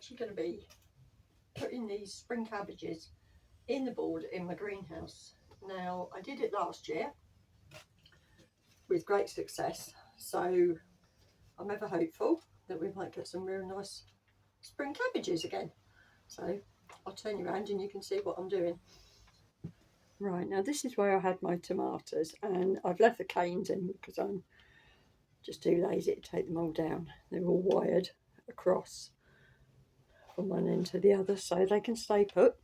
actually going to be putting these spring cabbages in the border in my greenhouse. Now, I did it last year with great success, so I'm ever hopeful that we might get some real nice spring cabbages again. So I'll turn you around and you can see what I'm doing. Right, now this is where I had my tomatoes, and I've left the canes in because I'm just too lazy to take them all down. They're all wired across from one end to the other so they can stay put.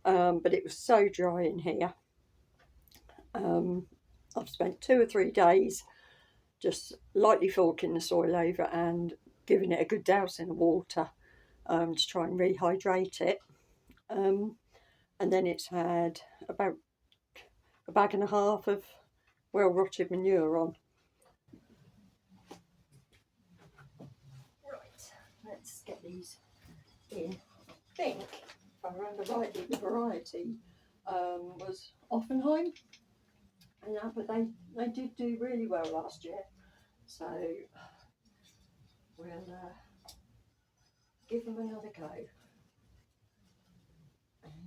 But it was so dry in here. I've spent 2 or 3 days just lightly forking the soil over and giving it a good dousing of water to try and rehydrate it. And then it's had about a bag and a half of well rotted manure on. Right, let's get these in. I think, if I remember rightly, the variety was Offenheim, and that, but they did do really well last year, so we'll give them another go.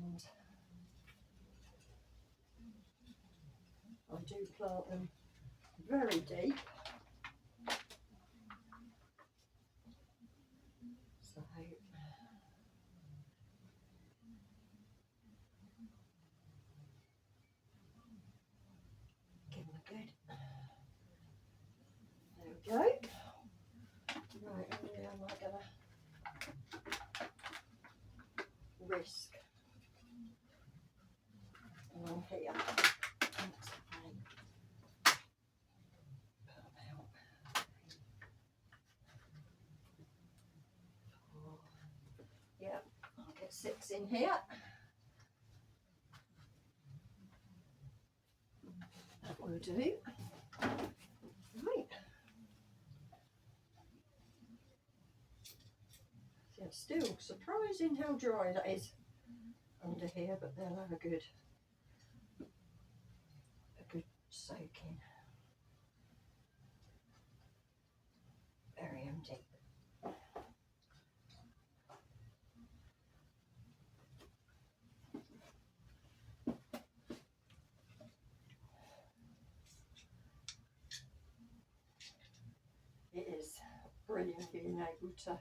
And I do plant them very deep, so give them a good. There we go. Right, and where am I going to risk along here? Yeah, I'll get 6 in here. That will do. Right. So it's still surprising how dry that is under here, but they'll have a good soaking. Very empty. It is brilliant being able to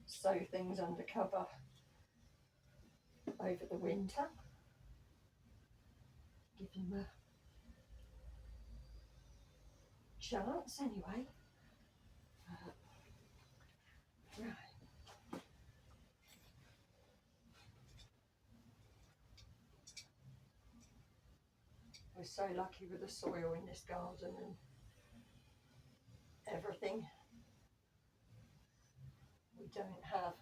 sow things under cover over the winter. Give them a chance anyway. Right. We're so lucky with the soil in this garden and everything. We don't have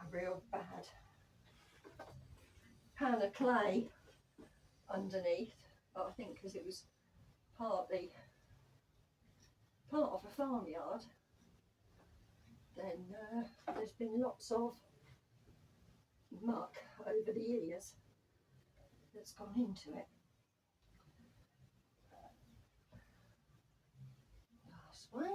a real bad pan of clay underneath, but I think because it was partly part of a farmyard, then there's been lots of muck over the years that's gone into it. Last way.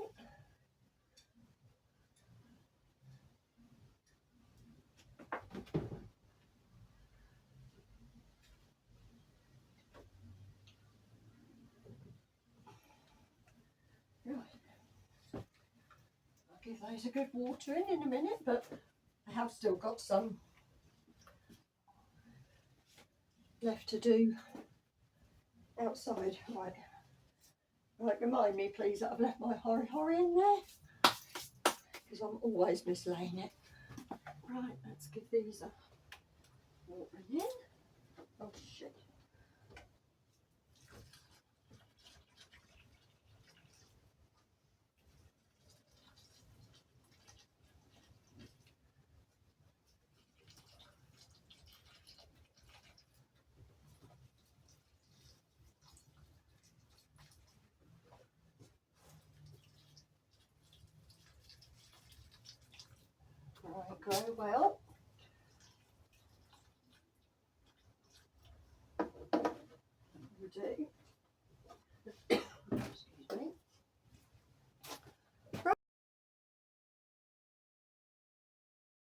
Right. I'll give those a good watering in a minute, but I have still got some left to do outside. Right. Right, remind me please that I've left my hori in there, because I'm always mislaying it. Right, let's give these a watering in. Oh shit. Right, grow well. We do.